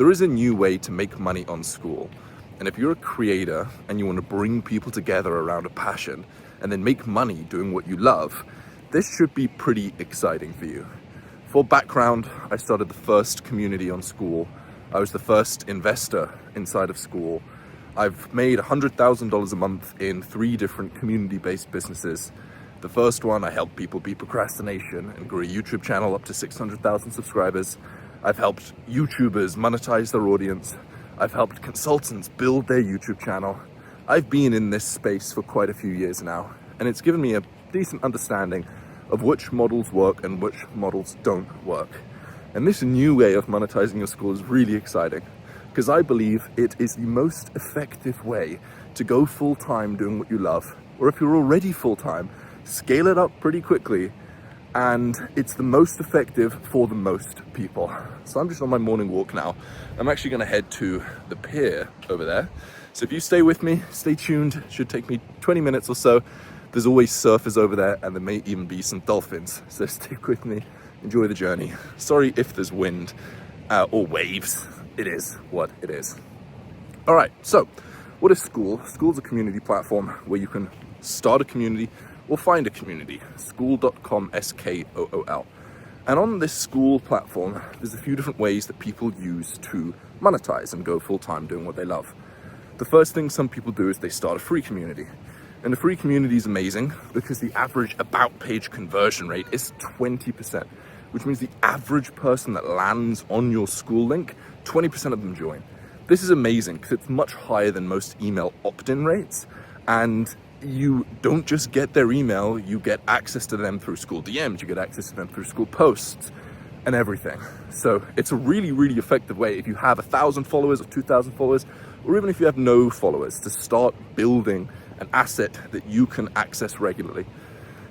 There is a new way to make money on Skool. And if you're a creator and you want to bring people together around a passion and then make money doing what you love, this should be pretty exciting for you. For background, I started the first community on Skool. I was the first investor inside of Skool. I've made $100,000 a month in 3 different community-based businesses. The first one, I helped people beat procrastination and grew a YouTube channel up to 600,000 subscribers. I've helped YouTubers monetize their audience. I've helped consultants build their YouTube channel. I've been in this space for quite a few years now, and it's given me a decent understanding of which models work and which models don't work. And this new way of monetizing your Skool is really exciting because I believe it is the most effective way to go full-time doing what you love, or if you're already full-time, scale it up pretty quickly, and it's the most effective for the most people. So I'm just on my morning walk now. I'm actually gonna head to the pier over there. So if you stay with me, stay tuned. It should take me 20 minutes or so. There's always surfers over there, and there may even be some dolphins. So stick with me, enjoy the journey. Sorry if there's wind or waves. It is what it is. All right, so what is Skool? Skool's a community platform where you can start a community or find a community. Skool.com, Skool. And on this Skool platform, there's a few different ways that people use to monetize and go full-time doing what they love. The first thing some people do is they start a free community. And the free community is amazing because the average about page conversion rate is 20%, which means the average person that lands on your Skool link, 20% of them join. This is amazing because it's much higher than most email opt-in rates, and you don't just get their email, you get access to them through Skool DMs, you get access to them through Skool posts and everything. So it's a really, really effective way if you have 1,000 followers or 2,000 followers, or even if you have no followers, to start building an asset that you can access regularly.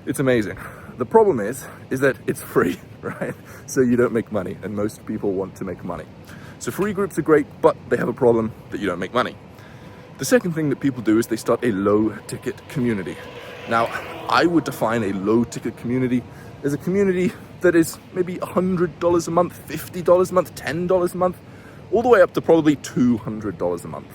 It's amazing. The problem is that it's free, right? So you don't make money, and most people want to make money. So free groups are great, but they have a problem that you don't make money. The second thing that people do is they start a low-ticket community. Now, I would define a low-ticket community as a community that is maybe $100 a month, $50 a month, $10 a month, all the way up to probably $200 a month.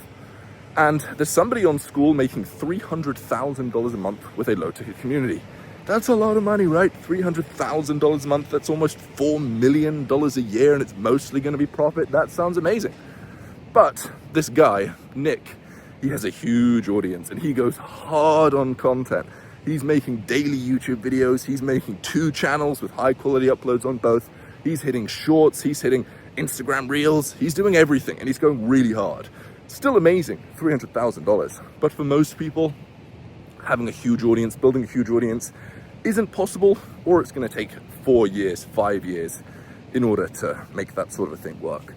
And there's somebody on Skool making $300,000 a month with a low-ticket community. That's a lot of money, right? $300,000 a month, that's almost $4 million a year, and it's mostly gonna be profit. That sounds amazing. But this guy, Nick, he has a huge audience and he goes hard on content. He's making daily YouTube videos. He's making 2 channels with high quality uploads on both. He's hitting shorts, he's hitting Instagram reels. He's doing everything and he's going really hard. Still amazing, $300,000. But for most people, having a huge audience, building a huge audience isn't possible, or it's gonna take 4 years, 5 years in order to make that sort of thing work.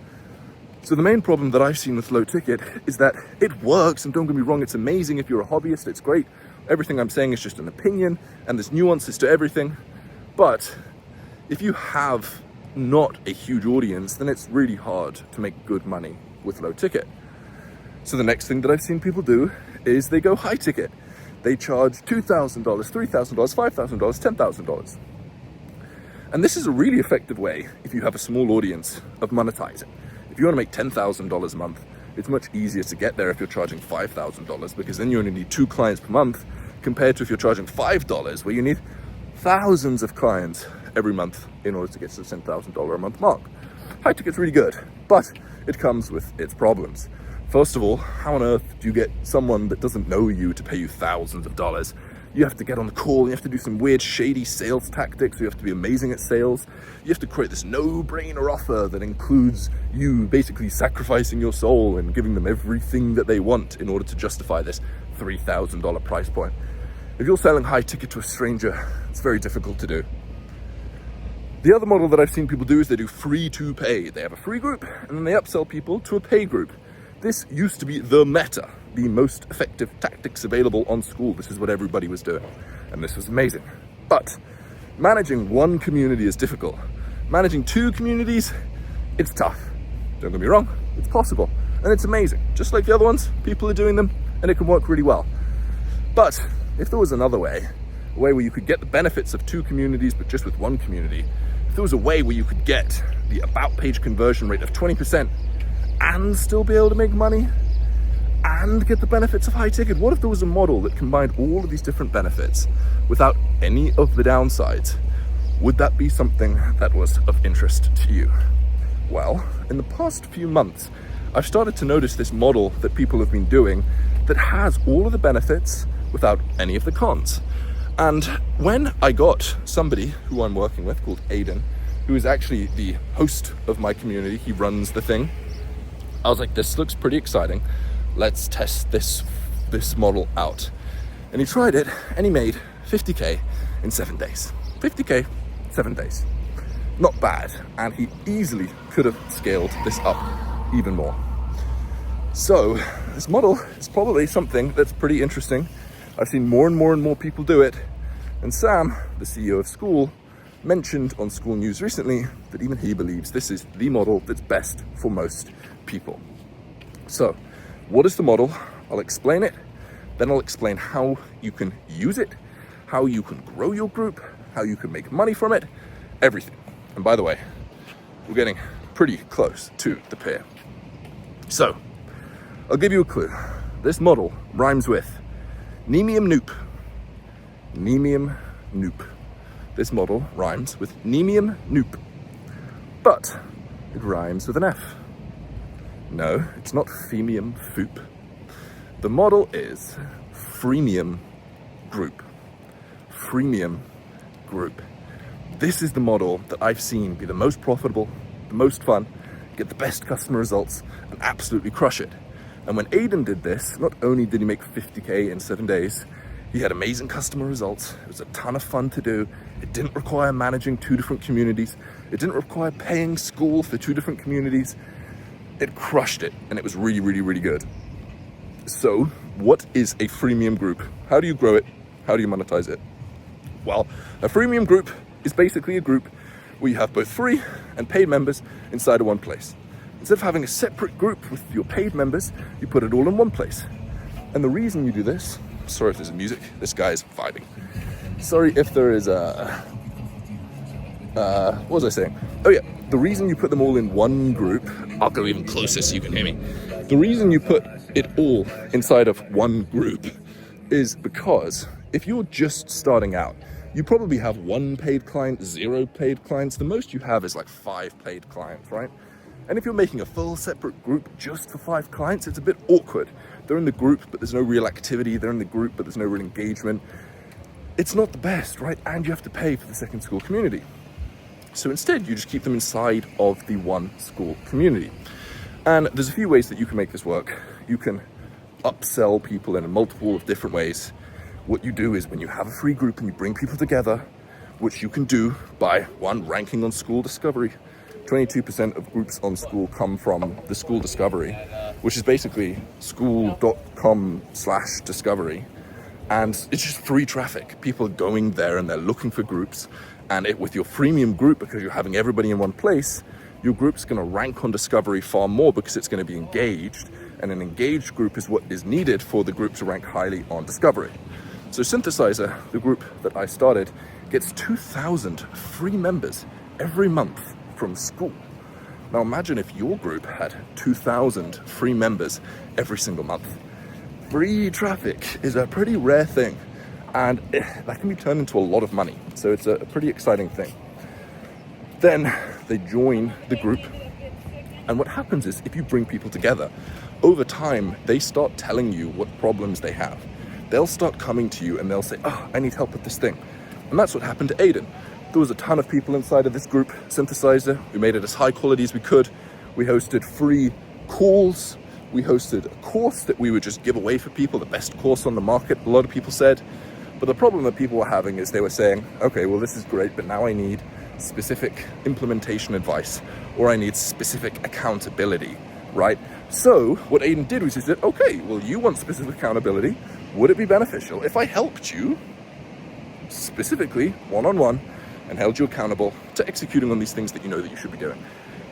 So the main problem that I've seen with low ticket is that it works, and don't get me wrong, it's amazing if you're a hobbyist, it's great. Everything I'm saying is just an opinion, and there's nuances to everything. But if you have not a huge audience, then it's really hard to make good money with low ticket. So the next thing that I've seen people do is they go high ticket. They charge $2,000, $3,000, $5,000, $10,000. And this is a really effective way, if you have a small audience, of monetizing. If you want to make $10,000 a month, it's much easier to get there if you're charging $5,000, because then you only need 2 clients per month, compared to if you're charging $5, where you need thousands of clients every month in order to get to the $10,000 a month mark. High ticket's really good, but it comes with its problems. First of all, how on earth do you get someone that doesn't know you to pay you thousands of dollars? You have to get on the call, you have to do some weird, shady sales tactics, you have to be amazing at sales. You have to create this no-brainer offer that includes you basically sacrificing your soul and giving them everything that they want in order to justify this $3,000 price point. If you're selling high ticket to a stranger, it's very difficult to do. The other model that I've seen people do is they do free to pay. They have a free group and then they upsell people to a pay group. This used to be the meta, the most effective tactics available on Skool. This is what everybody was doing, and this was amazing. But managing one community is difficult. Managing 2 communities, it's tough. Don't get me wrong, it's possible, and it's amazing. Just like the other ones, people are doing them, and it can work really well. But if there was another way, a way where you could get the benefits of 2 communities, but just with 1 community, if there was a way where you could get the about page conversion rate of 20%, and still be able to make money and get the benefits of high ticket? What if there was a model that combined all of these different benefits without any of the downsides? Would that be something that was of interest to you? Well, in the past few months, I've started to notice this model that people have been doing that has all of the benefits without any of the cons. And when I got somebody who I'm working with called Aiden, who is actually the host of my community, he runs the thing, I was like, this looks pretty exciting. Let's test this model out. And he tried it and he made 50K in 7 days. 50K, 7 days. Not bad. And he easily could have scaled this up even more. So this model is probably something that's pretty interesting. I've seen more and more people do it. And Sam, the CEO of Skool, mentioned on Skool News recently that even he believes this is the model that's best for most people. So what is the model? I'll explain it. Then I'll explain how you can use it, how you can grow your group, how you can make money from it, everything. And by the way, we're getting pretty close to the pair. So I'll give you a clue. This model rhymes with Neemium Noop. Neemium Noop. This model rhymes with Neemium Noop. But it rhymes with an F. No, it's not Femium Foop. The model is Freemium Group. Freemium Group. This is the model that I've seen be the most profitable, the most fun, get the best customer results, and absolutely crush it. And when Aiden did this, not only did he make 50K in 7 days, he had amazing customer results. It was a ton of fun to do. It didn't require managing 2 different communities. It didn't require paying Skool for 2 different communities. It crushed it, and it was really, really, really good. So what is a freemium group? How do you grow it? How do you monetize it? Well, a freemium group is basically a group where you have both free and paid members inside of one place. Instead of having a separate group with your paid members, you put it all in one place. And the reason you do this, sorry if there's music, this guy is vibing. Sorry if there is what was I saying? Oh yeah, the reason you put them all in one group, I'll go even closer so you can hear me. The reason you put it all inside of one group is because if you're just starting out, you probably have 1 paid client, 0 paid clients. The most you have is like 5 paid clients, right? And if you're making a full separate group just for 5 clients, it's a bit awkward. They're in the group, but there's no real activity. They're in the group, but there's no real engagement. It's not the best, right? And you have to pay for the second Skool community. So instead, you just keep them inside of the one Skool community. And there's a few ways that you can make this work. You can upsell people in a multiple of different ways. What you do is when you have a free group and you bring people together, which you can do by 1, ranking on Skool Discovery. 22% of groups on Skool come from the Skool Discovery, which is basically skool.com/discovery. And it's just free traffic. People are going there and they're looking for groups. And with your freemium group, because you're having everybody in one place, your group's going to rank on Discovery far more because it's going to be engaged. And an engaged group is what is needed for the group to rank highly on Discovery. So Synthesizer, the group that I started, gets 2,000 free members every month from Skool. Now imagine if your group had 2,000 free members every single month. Free traffic is a pretty rare thing, and that can be turned into a lot of money. So it's a pretty exciting thing. Then they join the group, and what happens is if you bring people together, over time they start telling you what problems they have. They'll start coming to you and they'll say, oh, I need help with this thing. And that's what happened to Aiden. There was a ton of people inside of this group, Synthesizer. We made it as high quality as we could. We hosted free calls. We hosted a course that we would just give away for people, the best course on the market, a lot of people said. But the problem that people were having is they were saying, okay, well, this is great, but now I need specific implementation advice, or I need specific accountability, right? So what Aiden did was he said, okay, well, you want specific accountability. Would it be beneficial if I helped you specifically one-on-one and held you accountable to executing on these things that you know that you should be doing?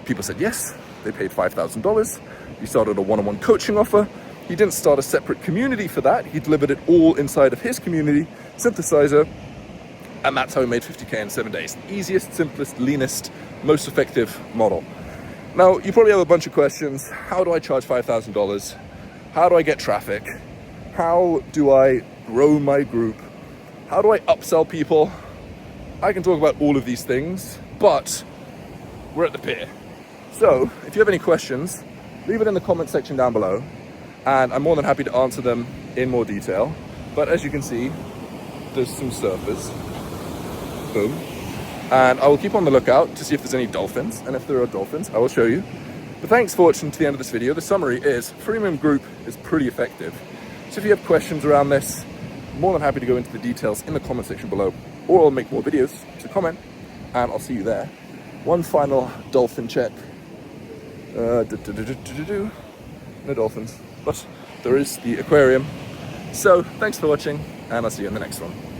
People said yes. They paid $5,000. He started a one-on-one coaching offer. He didn't start a separate community for that. He delivered it all inside of his community, Synthesizer, and that's how he made 50K in 7 days. Easiest, simplest, leanest, most effective model. Now, you probably have a bunch of questions. How do I charge $5,000? How do I get traffic? How do I grow my group? How do I upsell people? I can talk about all of these things, but we're at the pier. So if you have any questions, leave it in the comment section down below, and I'm more than happy to answer them in more detail. But as you can see, there's some surfers. Boom. And I will keep on the lookout to see if there's any dolphins, and if there are dolphins, I will show you. But thanks for watching to the end of this video. The summary is, freemium group is pretty effective. So if you have questions around this, I'm more than happy to go into the details in the comment section below, or I'll make more videos, so comment, and I'll see you there. One final dolphin check. No dolphins, but there is the aquarium. So thanks for watching, and I'll see you in the next one.